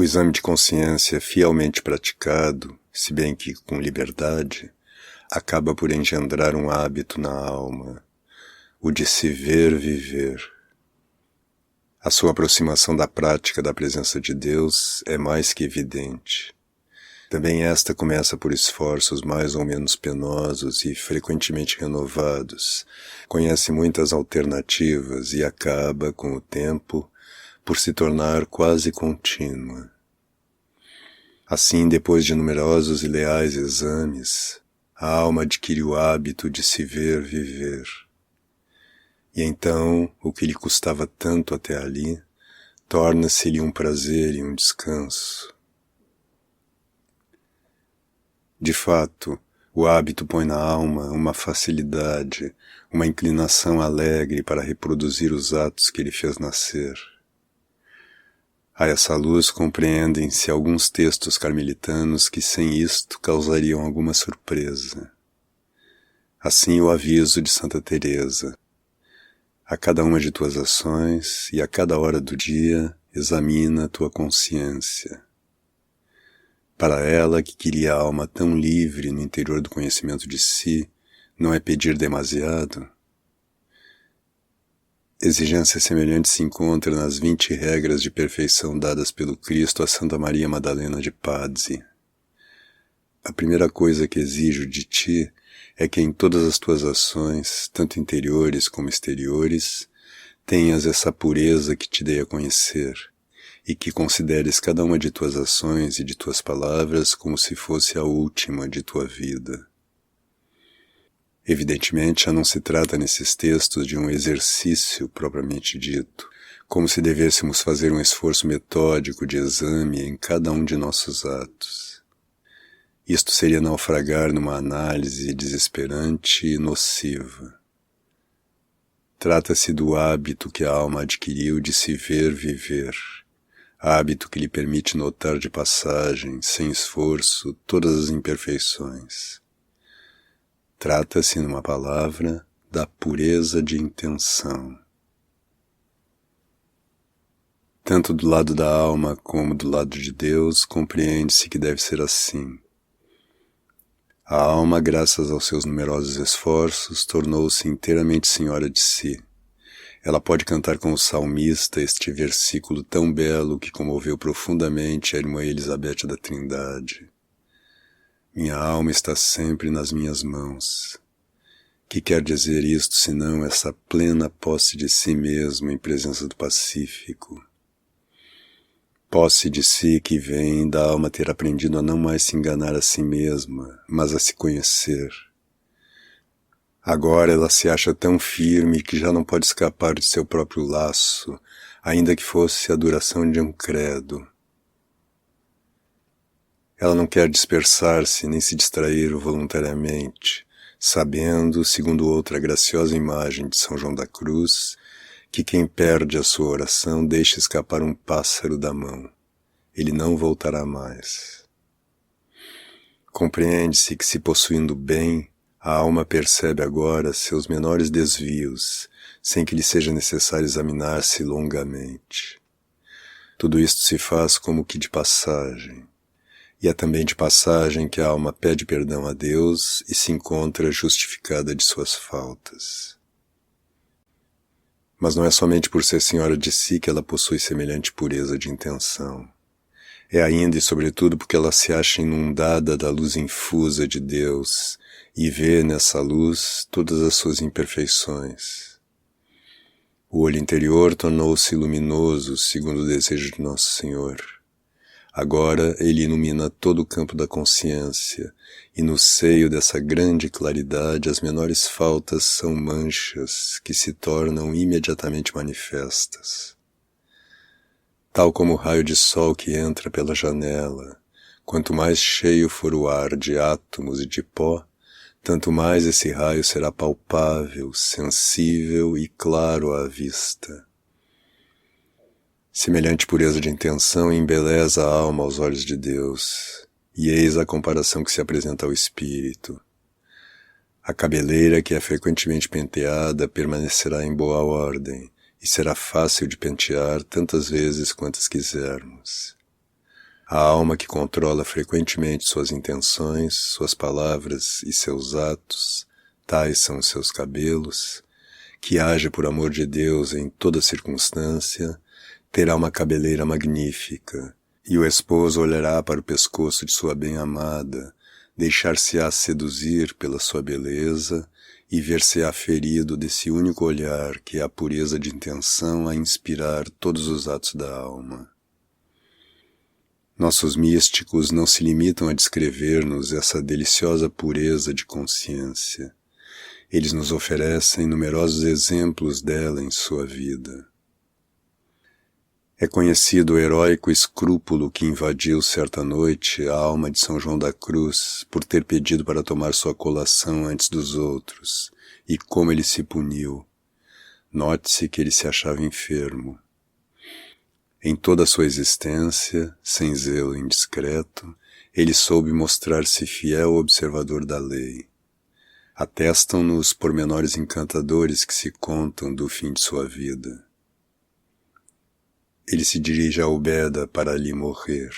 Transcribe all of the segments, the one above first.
O exame de consciência fielmente praticado, se bem que com liberdade, acaba por engendrar um hábito na alma, o de se ver viver. A sua aproximação da prática da presença de Deus é mais que evidente. Também esta começa por esforços mais ou menos penosos e frequentemente renovados, conhece muitas alternativas e acaba, com o tempo, por se tornar quase contínua. Assim, depois de numerosos e leais exames, a alma adquire o hábito de se ver viver. E então, o que lhe custava tanto até ali, torna-se-lhe um prazer e um descanso. De fato, o hábito põe na alma uma facilidade, uma inclinação alegre para reproduzir os atos que ele fez nascer. A essa luz compreendem-se alguns textos carmelitanos que sem isto causariam alguma surpresa. Assim o aviso de Santa Teresa: a cada uma de tuas ações e a cada hora do dia examina tua consciência. Para ela, que queria a alma tão livre no interior do conhecimento de si, não é pedir demasiado? Exigência semelhante se encontra nas 20 regras de perfeição dadas pelo Cristo a Santa Maria Madalena de Pazzi. A primeira coisa que exijo de ti é que em todas as tuas ações, tanto interiores como exteriores, tenhas essa pureza que te dei a conhecer, e que consideres cada uma de tuas ações e de tuas palavras como se fosse a última de tua vida. Evidentemente, já não se trata nesses textos de um exercício propriamente dito, como se devêssemos fazer um esforço metódico de exame em cada um de nossos atos. Isto seria naufragar numa análise desesperante e nociva. Trata-se do hábito que a alma adquiriu de se ver viver, hábito que lhe permite notar de passagem, sem esforço, todas as imperfeições. Trata-se, numa palavra, da pureza de intenção. Tanto do lado da alma como do lado de Deus, compreende-se que deve ser assim. A alma, graças aos seus numerosos esforços, tornou-se inteiramente senhora de si. Ela pode cantar com o salmista este versículo tão belo que comoveu profundamente a irmã Elizabeth da Trindade. Minha alma está sempre nas minhas mãos. Que quer dizer isto senão essa plena posse de si mesmo em presença do Pacífico? Posse de si que vem da alma ter aprendido a não mais se enganar a si mesma, mas a se conhecer. Agora ela se acha tão firme que já não pode escapar de seu próprio laço, ainda que fosse a duração de um credo. Ela não quer dispersar-se nem se distrair voluntariamente, sabendo, segundo outra graciosa imagem de São João da Cruz, que quem perde a sua oração deixa escapar um pássaro da mão. Ele não voltará mais. Compreende-se que, se possuindo bem, a alma percebe agora seus menores desvios, sem que lhe seja necessário examinar-se longamente. Tudo isto se faz como que de passagem, e é também de passagem que a alma pede perdão a Deus e se encontra justificada de suas faltas. Mas não é somente por ser senhora de si que ela possui semelhante pureza de intenção. É ainda e sobretudo porque ela se acha inundada da luz infusa de Deus e vê nessa luz todas as suas imperfeições. O olho interior tornou-se luminoso segundo o desejo de Nosso Senhor. Agora ele ilumina todo o campo da consciência, e no seio dessa grande claridade as menores faltas são manchas que se tornam imediatamente manifestas. Tal como o raio de sol que entra pela janela, quanto mais cheio for o ar de átomos e de pó, tanto mais esse raio será palpável, sensível e claro à vista. Semelhante pureza de intenção embeleza a alma aos olhos de Deus, e eis a comparação que se apresenta ao espírito. A cabeleira que é frequentemente penteada permanecerá em boa ordem, e será fácil de pentear tantas vezes quantas quisermos. A alma que controla frequentemente suas intenções, suas palavras e seus atos, tais são os seus cabelos, que age por amor de Deus em toda circunstância, terá uma cabeleira magnífica, e o esposo olhará para o pescoço de sua bem-amada, deixar-se-á seduzir pela sua beleza e ver-se-á ferido desse único olhar que é a pureza de intenção a inspirar todos os atos da alma. Nossos místicos não se limitam a descrever-nos essa deliciosa pureza de consciência. Eles nos oferecem numerosos exemplos dela em sua vida. É conhecido o heróico escrúpulo que invadiu certa noite a alma de São João da Cruz por ter pedido para tomar sua colação antes dos outros, e como ele se puniu. Note-se que ele se achava enfermo. Em toda a sua existência, sem zelo indiscreto, ele soube mostrar-se fiel observador da lei. Atestam-no os pormenores encantadores que se contam do fim de sua vida. Ele se dirige a Ubeda para ali morrer.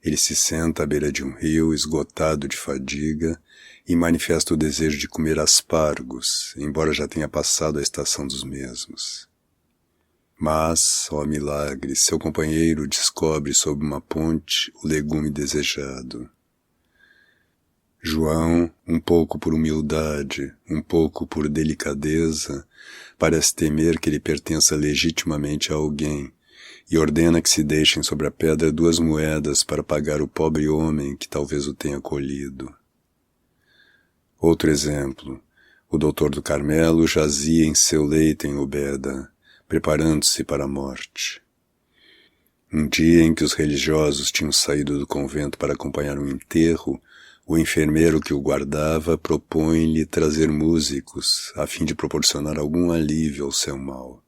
Ele se senta à beira de um rio, esgotado de fadiga, e manifesta o desejo de comer aspargos, embora já tenha passado a estação dos mesmos. Mas, ó milagre, seu companheiro descobre sob uma ponte o legume desejado. João, um pouco por humildade, um pouco por delicadeza, parece temer que ele pertença legitimamente a alguém, e ordena que se deixem sobre a pedra 2 moedas para pagar o pobre homem que talvez o tenha colhido. Outro exemplo, o doutor do Carmelo jazia em seu leito em Ubeda, preparando-se para a morte. Um dia em que os religiosos tinham saído do convento para acompanhar um enterro, o enfermeiro que o guardava propõe-lhe trazer músicos, a fim de proporcionar algum alívio ao seu mal.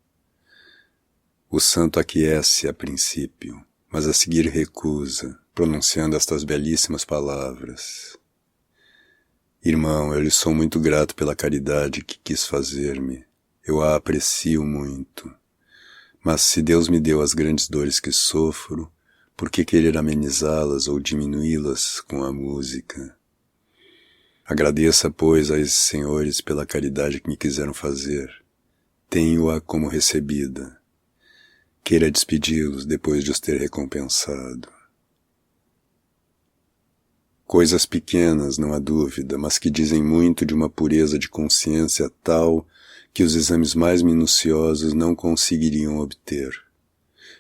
O santo aquece a princípio, mas a seguir recusa, pronunciando estas belíssimas palavras. Irmão, eu lhe sou muito grato pela caridade que quis fazer-me. Eu a aprecio muito. Mas se Deus me deu as grandes dores que sofro, por que querer amenizá-las ou diminuí-las com a música? Agradeça, pois, a esses senhores pela caridade que me quiseram fazer. Tenho-a como recebida. Queira despedi-los depois de os ter recompensado. Coisas pequenas, não há dúvida, mas que dizem muito de uma pureza de consciência tal que os exames mais minuciosos não conseguiriam obter.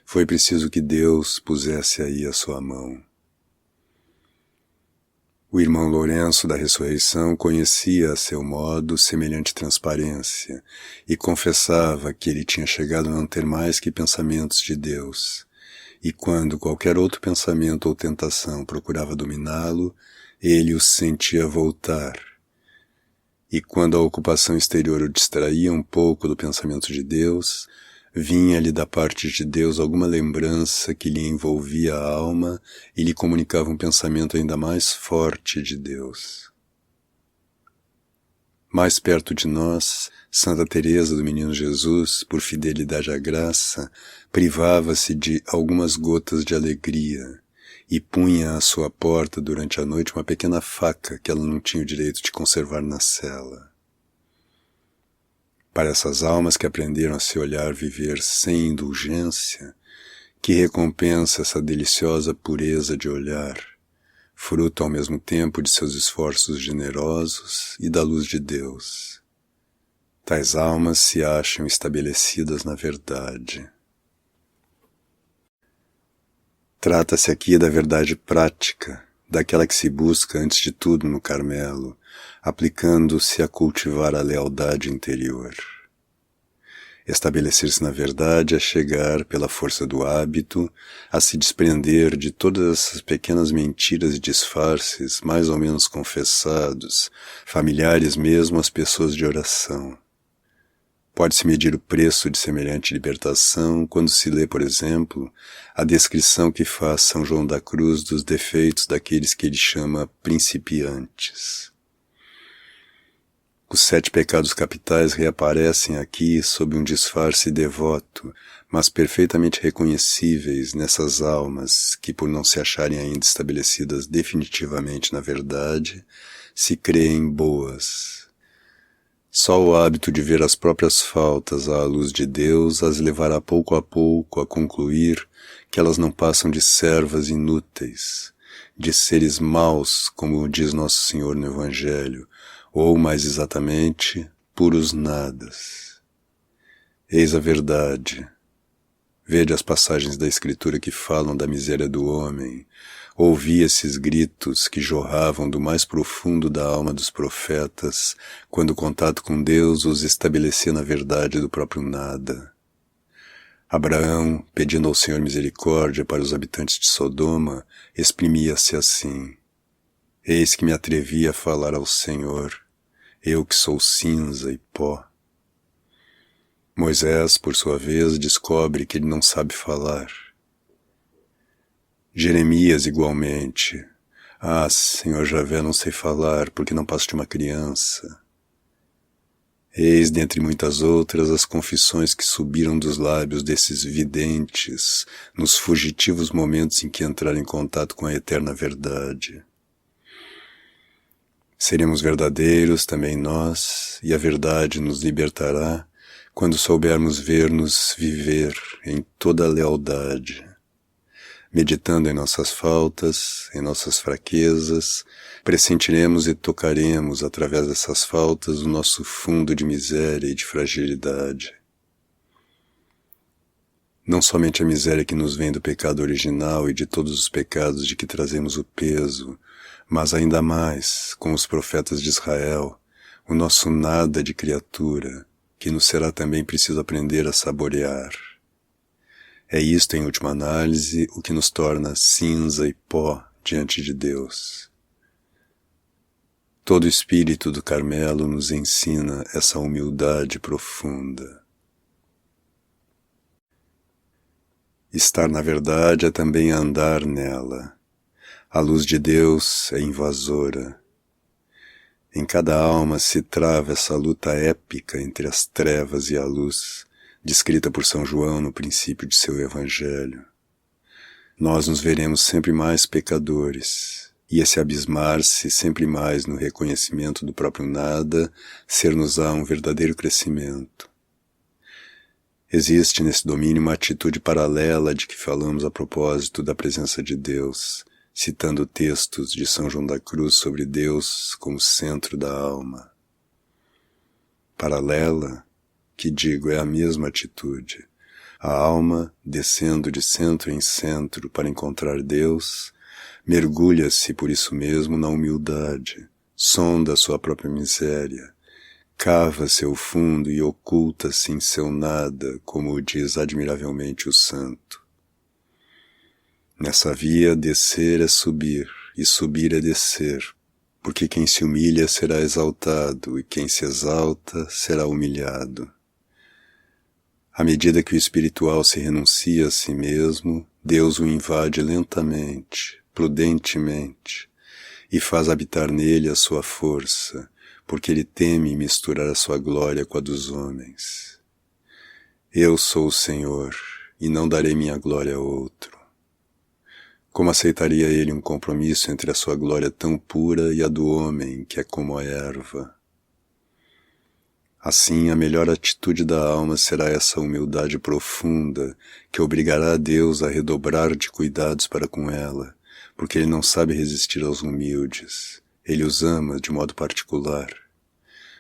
Foi preciso que Deus pusesse aí a sua mão. O irmão Lourenço da Ressurreição conhecia a seu modo semelhante transparência e confessava que ele tinha chegado a não ter mais que pensamentos de Deus, e quando qualquer outro pensamento ou tentação procurava dominá-lo, ele os sentia voltar. E quando a ocupação exterior o distraía um pouco do pensamento de Deus, vinha-lhe da parte de Deus alguma lembrança que lhe envolvia a alma e lhe comunicava um pensamento ainda mais forte de Deus. Mais perto de nós, Santa Teresa do Menino Jesus, por fidelidade à graça, privava-se de algumas gotas de alegria e punha à sua porta durante a noite uma pequena faca que ela não tinha o direito de conservar na cela. Para essas almas que aprenderam a se olhar viver sem indulgência, que recompensa essa deliciosa pureza de olhar, fruto ao mesmo tempo de seus esforços generosos e da luz de Deus. Tais almas se acham estabelecidas na verdade. Trata-se aqui da verdade prática, daquela que se busca antes de tudo no Carmelo, aplicando-se a cultivar a lealdade interior. Estabelecer-se na verdade é chegar, pela força do hábito, a se desprender de todas essas pequenas mentiras e disfarces, mais ou menos confessados, familiares mesmo às pessoas de oração. Pode-se medir o preço de semelhante libertação quando se lê, por exemplo, a descrição que faz São João da Cruz dos defeitos daqueles que ele chama principiantes. Os 7 pecados capitais reaparecem aqui sob um disfarce devoto, mas perfeitamente reconhecíveis nessas almas que, por não se acharem ainda estabelecidas definitivamente na verdade, se creem boas. Só o hábito de ver as próprias faltas à luz de Deus as levará pouco a pouco a concluir que elas não passam de servas inúteis, de seres maus, como diz Nosso Senhor no Evangelho, ou, mais exatamente, puros nadas. Eis a verdade. Vede as passagens da Escritura que falam da miséria do homem. Ouvi esses gritos que jorravam do mais profundo da alma dos profetas, quando o contato com Deus os estabelecia na verdade do próprio nada. Abraão, pedindo ao Senhor misericórdia para os habitantes de Sodoma, exprimia-se assim: Eis que me atrevi a falar ao Senhor, eu que sou cinza e pó. Moisés, por sua vez, descobre que ele não sabe falar. Jeremias, igualmente: Ah, Senhor Javé, não sei falar, porque não passo de uma criança. Eis, dentre muitas outras, as confissões que subiram dos lábios desses videntes nos fugitivos momentos em que entraram em contato com a eterna verdade. Seremos verdadeiros também nós, e a verdade nos libertará quando soubermos ver-nos viver em toda a lealdade. Meditando em nossas faltas, em nossas fraquezas, pressentiremos e tocaremos, através dessas faltas, o nosso fundo de miséria e de fragilidade. Não somente a miséria que nos vem do pecado original e de todos os pecados de que trazemos o peso, mas ainda mais, com os profetas de Israel, o nosso nada de criatura, que nos será também preciso aprender a saborear. É isto, em última análise, o que nos torna cinza e pó diante de Deus. Todo o espírito do Carmelo nos ensina essa humildade profunda. Estar na verdade é também andar nela. A luz de Deus é invasora. Em cada alma se trava essa luta épica entre as trevas e a luz, descrita por São João no princípio de seu Evangelho. Nós nos veremos sempre mais pecadores, e esse abismar-se sempre mais no reconhecimento do próprio nada ser-nos-á um verdadeiro crescimento. Existe nesse domínio uma atitude paralela de que falamos a propósito da presença de Deus, citando textos de São João da Cruz sobre Deus como centro da alma. Paralela, que digo, é a mesma atitude. A alma, descendo de centro em centro para encontrar Deus, mergulha-se por isso mesmo na humildade, sonda sua própria miséria, cava seu fundo e oculta-se em seu nada, como diz admiravelmente o santo. Nessa via, descer é subir, e subir é descer, porque quem se humilha será exaltado, e quem se exalta será humilhado. À medida que o espiritual se renuncia a si mesmo, Deus o invade lentamente, prudentemente, e faz habitar nele a sua força, porque ele teme misturar a sua glória com a dos homens. Eu sou o Senhor, e não darei minha glória a outro. Como aceitaria ele um compromisso entre a sua glória tão pura e a do homem, que é como a erva? Assim, a melhor atitude da alma será essa humildade profunda que obrigará a Deus a redobrar de cuidados para com ela, porque ele não sabe resistir aos humildes. Ele os ama de modo particular,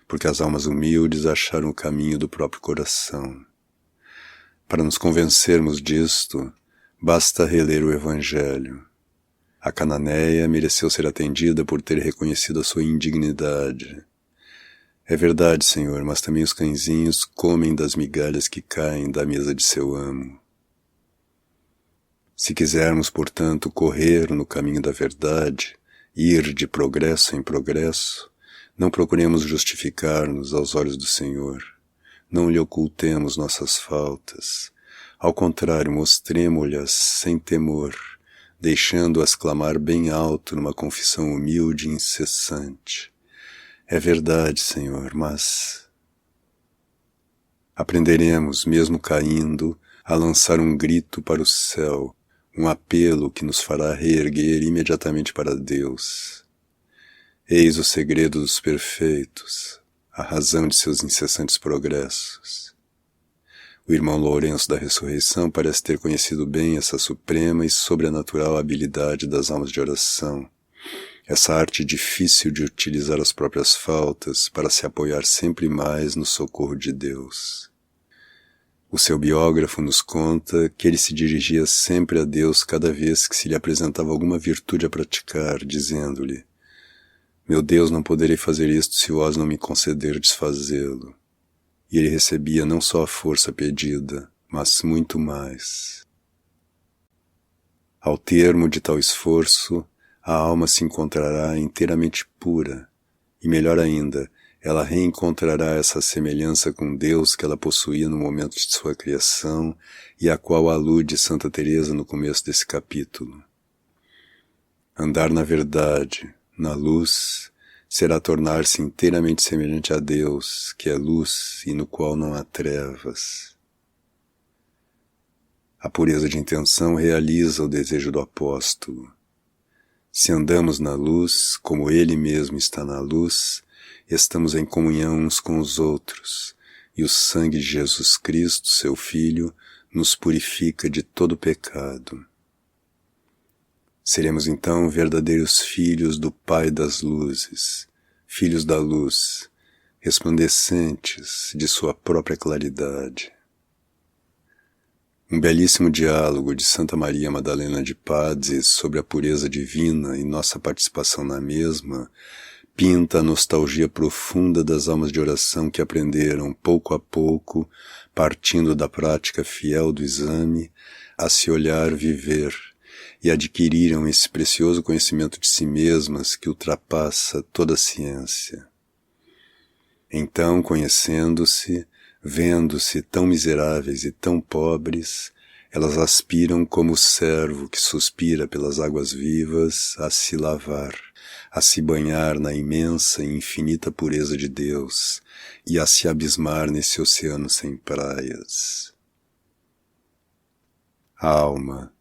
porque as almas humildes acharam o caminho do próprio coração. Para nos convencermos disto, basta reler o Evangelho. A cananeia mereceu ser atendida por ter reconhecido a sua indignidade. É verdade, Senhor, mas também os cãezinhos comem das migalhas que caem da mesa de seu amo. Se quisermos, portanto, correr no caminho da verdade, ir de progresso em progresso, não procuremos justificar-nos aos olhos do Senhor, não lhe ocultemos nossas faltas, ao contrário, mostremo-lhas sem temor, deixando-as clamar bem alto numa confissão humilde e incessante. É verdade, Senhor, mas aprenderemos, mesmo caindo, a lançar um grito para o céu, um apelo que nos fará reerguer imediatamente para Deus. Eis o segredo dos perfeitos, a razão de seus incessantes progressos. O irmão Lourenço da Ressurreição parece ter conhecido bem essa suprema e sobrenatural habilidade das almas de oração, essa arte difícil de utilizar as próprias faltas para se apoiar sempre mais no socorro de Deus. O seu biógrafo nos conta que ele se dirigia sempre a Deus cada vez que se lhe apresentava alguma virtude a praticar, dizendo-lhe: meu Deus, não poderei fazer isto se vós não me concederdes fazê-lo. E ele recebia não só a força pedida, mas muito mais. Ao termo de tal esforço, a alma se encontrará inteiramente pura, e melhor ainda, ela reencontrará essa semelhança com Deus que ela possuía no momento de sua criação e a qual alude Santa Teresa no começo desse capítulo. Andar na verdade, na luz, será tornar-se inteiramente semelhante a Deus, que é luz e no qual não há trevas. A pureza de intenção realiza o desejo do apóstolo. Se andamos na luz, como ele mesmo está na luz, estamos em comunhão uns com os outros, e o sangue de Jesus Cristo, seu Filho, nos purifica de todo pecado. Seremos então verdadeiros filhos do Pai das luzes, filhos da luz, resplandecentes de sua própria claridade. Um belíssimo diálogo de Santa Maria Madalena de Pazzi sobre a pureza divina e nossa participação na mesma pinta a nostalgia profunda das almas de oração que aprenderam, pouco a pouco, partindo da prática fiel do exame, a se olhar viver, e adquiriram esse precioso conhecimento de si mesmas que ultrapassa toda a ciência. Então, conhecendo-se, vendo-se tão miseráveis e tão pobres, elas aspiram como o servo que suspira pelas águas vivas a se lavar, a se banhar na imensa e infinita pureza de Deus e a se abismar nesse oceano sem praias. Alma,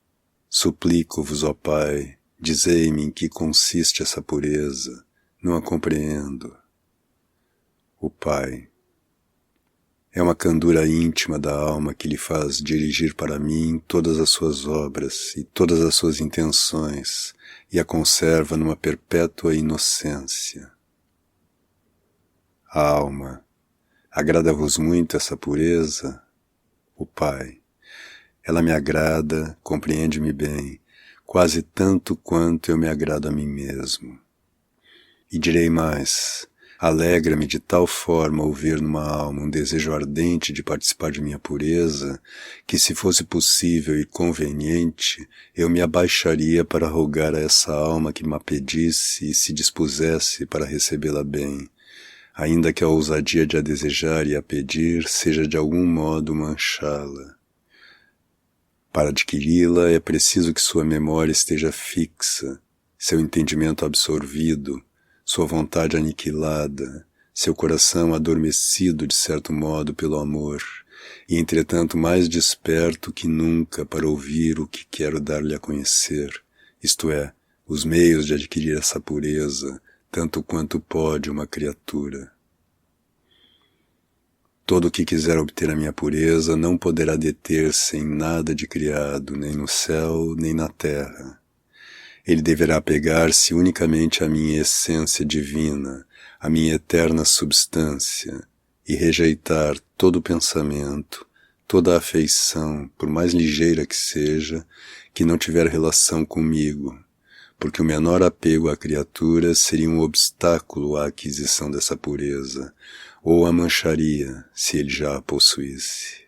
suplico-vos, ó Pai, dizei-me em que consiste essa pureza, não a compreendo. O Pai: é uma candura íntima da alma que lhe faz dirigir para mim todas as suas obras e todas as suas intenções e a conserva numa perpétua inocência. A alma: agrada-vos muito essa pureza? O Pai: ela me agrada, compreende-me bem, quase tanto quanto eu me agrado a mim mesmo. E direi mais: alegra-me de tal forma ouvir numa alma um desejo ardente de participar de minha pureza, que se fosse possível e conveniente, eu me abaixaria para rogar a essa alma que me pedisse e se dispusesse para recebê-la bem, ainda que a ousadia de a desejar e a pedir seja de algum modo manchá-la. Para adquiri-la é preciso que sua memória esteja fixa, seu entendimento absorvido, sua vontade aniquilada, seu coração adormecido de certo modo pelo amor, e entretanto mais desperto que nunca para ouvir o que quero dar-lhe a conhecer, isto é, os meios de adquirir essa pureza, tanto quanto pode uma criatura. Todo o que quiser obter a minha pureza não poderá deter-se em nada de criado, nem no céu, nem na terra. Ele deverá apegar-se unicamente à minha essência divina, à minha eterna substância, e rejeitar todo pensamento, toda afeição, por mais ligeira que seja, que não tiver relação comigo, porque o menor apego à criatura seria um obstáculo à aquisição dessa pureza, ou a mancharia, se ele já a possuísse.